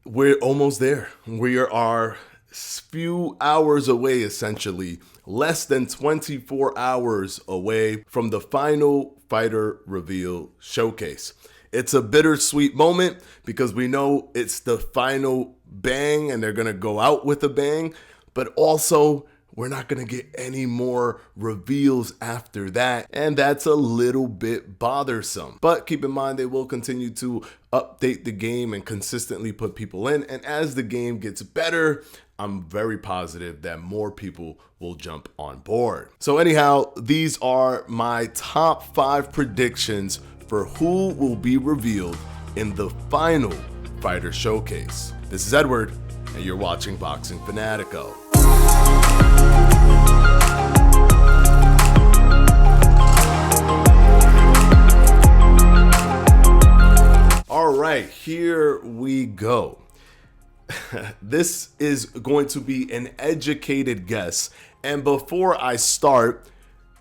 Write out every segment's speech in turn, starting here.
We're almost there. We are few hours away, essentially, less than 24 hours away from the final fighter reveal showcase. It's a bittersweet moment because we know it's the final bang and they're going to go out with a bang, but also we're not going to get any more reveals after that, and that's a little bit bothersome. But keep in mind, they will continue to update the game and consistently put people in, and as the game gets better, I'm very positive that more people will jump on board. So anyhow, these are my top 5 predictions for who will be revealed in the final fighter showcase. This is Edward, and you're watching Boxing Fanatico. All right, here we go. This is going to be an educated guess. And before I start,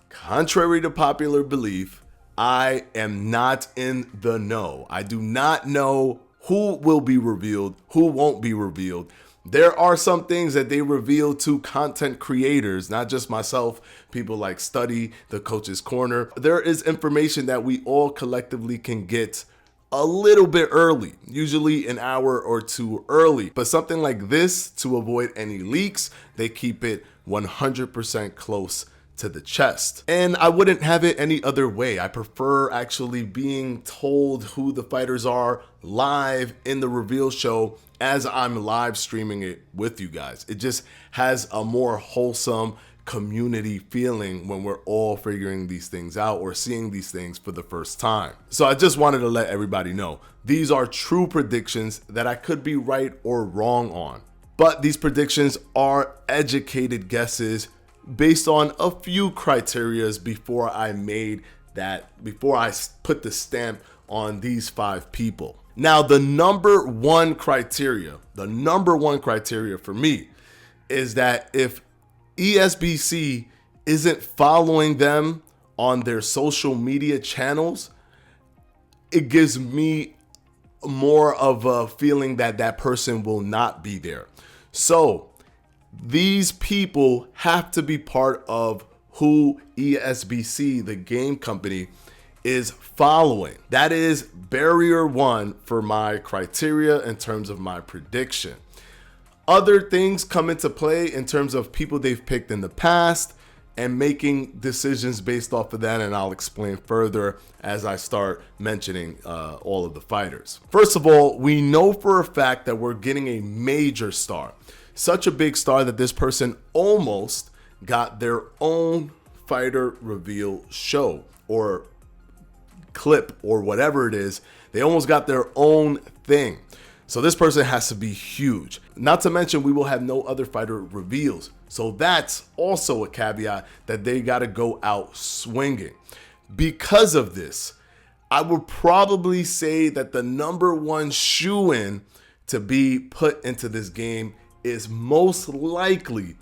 contrary to popular belief, I am not in the know. I do not know who will be revealed, who won't be revealed. There are some things that they reveal to content creators, not just myself, people like Study, the Coach's Corner. There is information that we all collectively can get a little bit early, usually an hour or two early. But something like this, to avoid any leaks, they keep it 100% close to the chest. And I wouldn't have it any other way. I prefer actually being told who the fighters are live in the reveal show as I'm live streaming it with you guys. It just has a more wholesome community feeling when we're all figuring these things out or seeing these things for the first time. So I just wanted to let everybody know these are true predictions that I could be right or wrong on. But these predictions are educated guesses based on a few criterias before I put the stamp on these 5 people. Now, the number one criteria for me is that if ESBC isn't following them on their social media channels, it gives me more of a feeling that that person will not be there. So these people have to be part of who ESBC, the game company, is following. That is barrier 1 for my criteria in terms of my prediction. Other things come into play in terms of people they've picked in the past and making decisions based off of that, and I'll explain further as I start mentioning all of the fighters. First of all, we know for a fact that we're getting a major star. Such a big star that this person almost got their own fighter reveal show or clip or whatever it is. They almost got their own thing. So this person has to be huge. Not to mention we will have no other fighter reveals. So that's also a caveat that they got to go out swinging. Because of this, I would probably say that the number one shoo-in to be put into this game is most likely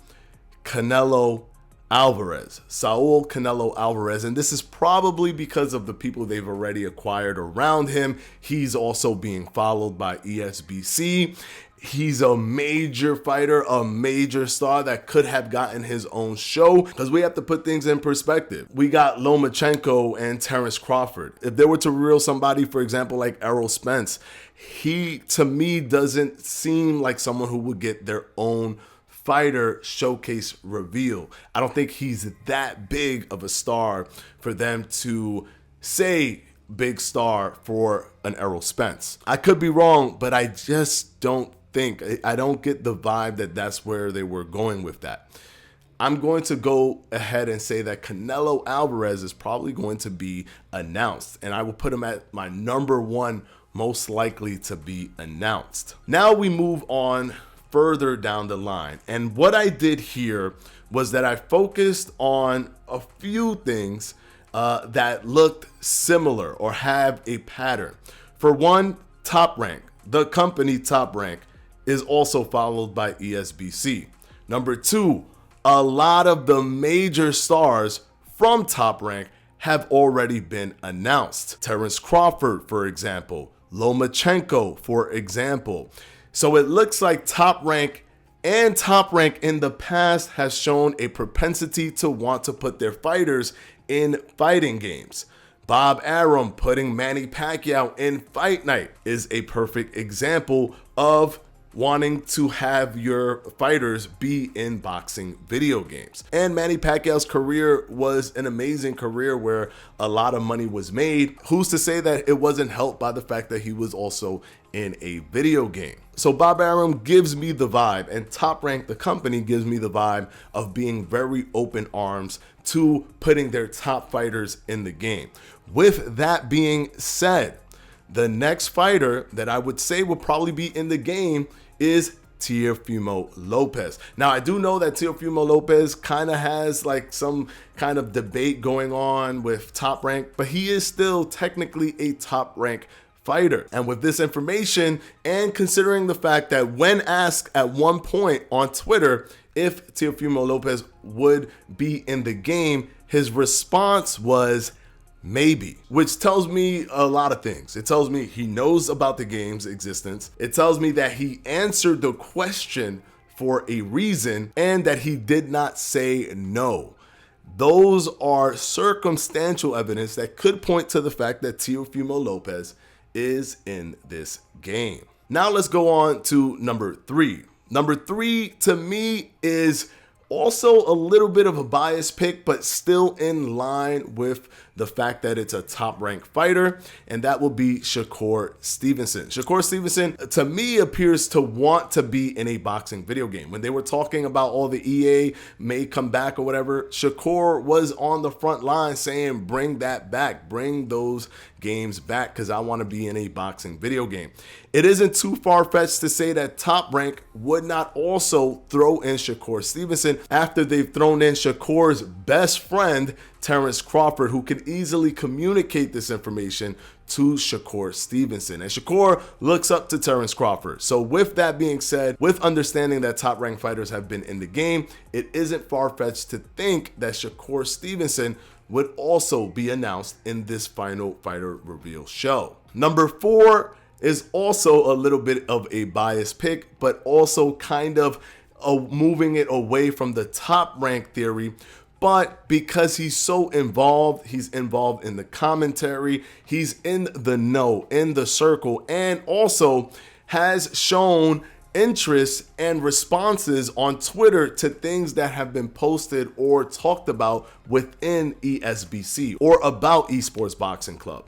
Canelo Alvarez, Saul Canelo Alvarez. And this is probably because of the people they've already acquired around him. He's also being followed by ESBC. He's a major fighter, a major star that could have gotten his own show, because we have to put things in perspective. We got Lomachenko and Terrence Crawford. If they were to reveal somebody, for example, like Errol Spence, he, to me, doesn't seem like someone who would get their own fighter showcase reveal. I don't think he's that big of a star for them to say big star for an Errol Spence. I could be wrong, but I just don't I don't get the vibe that that's where they were going with that. I'm going to go ahead and say that Canelo Alvarez is probably going to be announced, and I will put him at my number one most likely to be announced. Now we move on further down the line, and what I did here was that I focused on a few things that looked similar or have a pattern. For one, Top Rank, the company Top Rank, is also followed by ESBC. Number two, a lot of the major stars from Top Rank have already been announced. Terrence Crawford, for example, Lomachenko, for example. So it looks like Top Rank in the past has shown a propensity to want to put their fighters in fighting games. Bob Arum putting Manny Pacquiao in Fight Night is a perfect example of wanting to have your fighters be in boxing video games. And Manny Pacquiao's career was an amazing career where a lot of money was made. Who's to say that it wasn't helped by the fact that he was also in a video game? So Bob Arum gives me the vibe, and Top Rank, the company, gives me the vibe of being very open arms to putting their top fighters in the game. With that being said, the next fighter that I would say will probably be in the game is Teofimo Lopez. Now, I do know that Teofimo Lopez kind of has like some kind of debate going on with Top Rank, but he is still technically a Top Rank fighter. And with this information, and considering the fact that when asked at one point on Twitter if Teofimo Lopez would be in the game, his response was maybe, which tells me a lot of things. It tells me he knows about the game's existence. It tells me that he answered the question for a reason and that he did not say no. Those are circumstantial evidence that could point to the fact that Teofimo Lopez is in this game. Now let's go on to number 3. Number 3 to me is also a little bit of a biased pick, but still in line with the fact that it's a top-ranked fighter, and that will be Shakur Stevenson. Shakur Stevenson, to me, appears to want to be in a boxing video game. When they were talking about all the EA may come back or whatever, Shakur was on the front line saying, bring that back, bring those games back, because I want to be in a boxing video game. It isn't too far-fetched to say that Top Rank would not also throw in Shakur Stevenson after they've thrown in Shakur's best friend, Terrence Crawford, who can easily communicate this information to Shakur Stevenson. And Shakur looks up to Terrence Crawford. So with that being said, with understanding that top-ranked fighters have been in the game, it isn't far-fetched to think that Shakur Stevenson would also be announced in this final fighter reveal show. Number 4 is also a little bit of a biased pick, but also kind of moving it away from the top-ranked theory. But because he's so involved, he's involved in the commentary, he's in the know, in the circle, and also has shown interest and responses on Twitter to things that have been posted or talked about within ESBC or about Esports Boxing Club.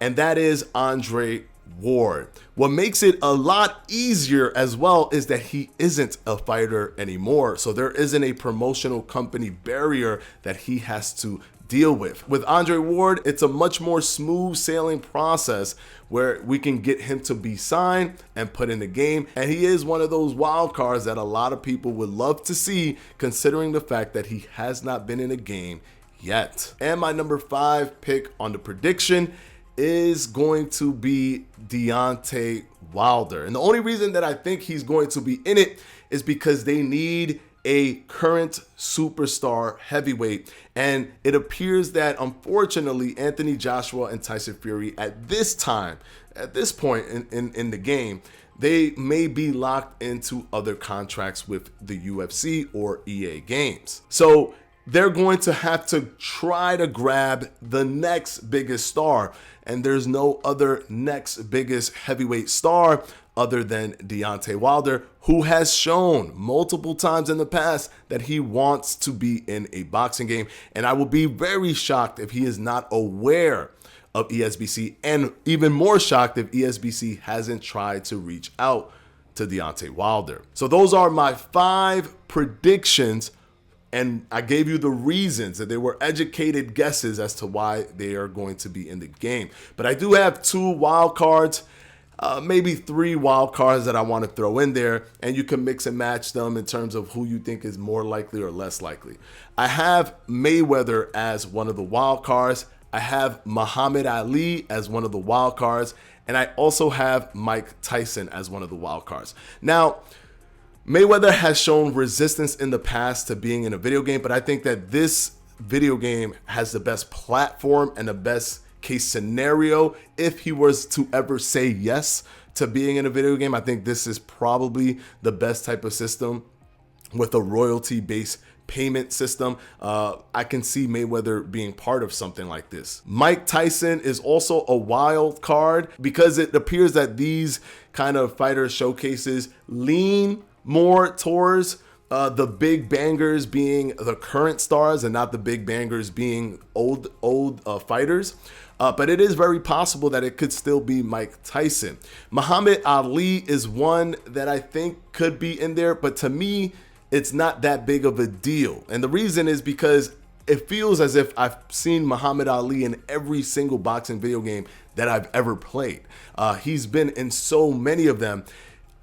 And that is Andre Ward. What makes it a lot easier as well is that he isn't a fighter anymore. So there isn't a promotional company barrier that he has to deal with. With Andre Ward, it's a much more smooth sailing process where we can get him to be signed and put in the game. And he is one of those wild cards that a lot of people would love to see, considering the fact that he has not been in a game yet. And my number 5 pick on the prediction is going to be Deontay Wilder. And the only reason that I think he's going to be in it is because they need a current superstar heavyweight. And it appears that, unfortunately, Anthony Joshua and Tyson Fury at this point in the game, they may be locked into other contracts with the UFC or EA Games. So they're going to have to try to grab the next biggest star. And there's no other next biggest heavyweight star other than Deontay Wilder, who has shown multiple times in the past that he wants to be in a boxing game. And I will be very shocked if he is not aware of ESBC, and even more shocked if ESBC hasn't tried to reach out to Deontay Wilder. So those are my 5 predictions, and I gave you the reasons that they were educated guesses as to why they are going to be in the game. But I do have 2 wild cards, maybe 3 wild cards that I want to throw in there, and you can mix and match them in terms of who you think is more likely or less likely. I have Mayweather as one of the wild cards. I have Muhammad Ali as one of the wild cards, and I also have Mike Tyson as one of the wild cards. Now, Mayweather has shown resistance in the past to being in a video game, but I think that this video game has the best platform and the best case scenario if he was to ever say yes to being in a video game. I think this is probably the best type of system with a royalty-based payment system. I can see Mayweather being part of something like this. Mike Tyson is also a wild card because it appears that these kind of fighter showcases lean more towards the big bangers being the current stars and not the big bangers being old fighters. But it is very possible that it could still be Mike Tyson. Muhammad Ali is one that I think could be in there, but to me, it's not that big of a deal. And the reason is because it feels as if I've seen Muhammad Ali in every single boxing video game that I've ever played. He's been in so many of them.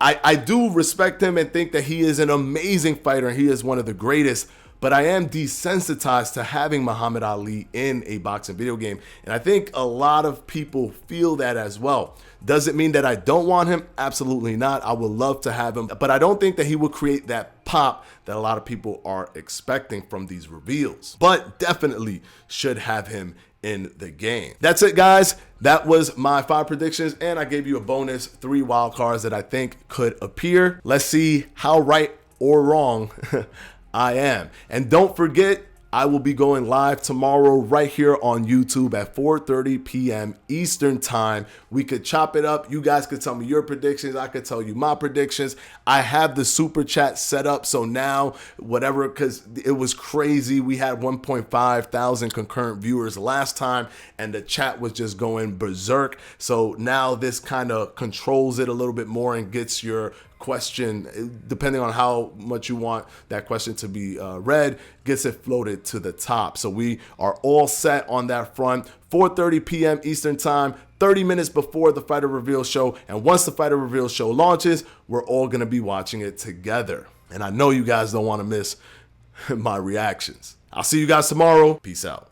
I do respect him and think that he is an amazing fighter and he is one of the greatest, but I am desensitized to having Muhammad Ali in a boxing video game. And I think a lot of people feel that as well. Does it mean that I don't want him? Absolutely not. I would love to have him, but I don't think that he will create that pop that a lot of people are expecting from these reveals, but definitely should have him in the game. That's it, guys. That was my 5 predictions, and I gave you a bonus 3 wild cards that I think could appear. Let's see how right or wrong I am. And don't forget, I will be going live tomorrow right here on YouTube at 4:30 p.m. Eastern time. We could chop it up. You guys could tell me your predictions. I could tell you my predictions. I have the super chat set up. So now whatever, because it was crazy. We had 1.5 thousand concurrent viewers last time and the chat was just going berserk. So now this kind of controls it a little bit more and gets your question, depending on how much you want that question to be read, gets it floated to the top. So we are all set on that front. 4:30 p.m. Eastern time, 30 minutes before the Fighter Reveal show. And once the Fighter Reveal show launches, we're all going to be watching it together. And I know you guys don't want to miss my reactions. I'll see you guys tomorrow. Peace out.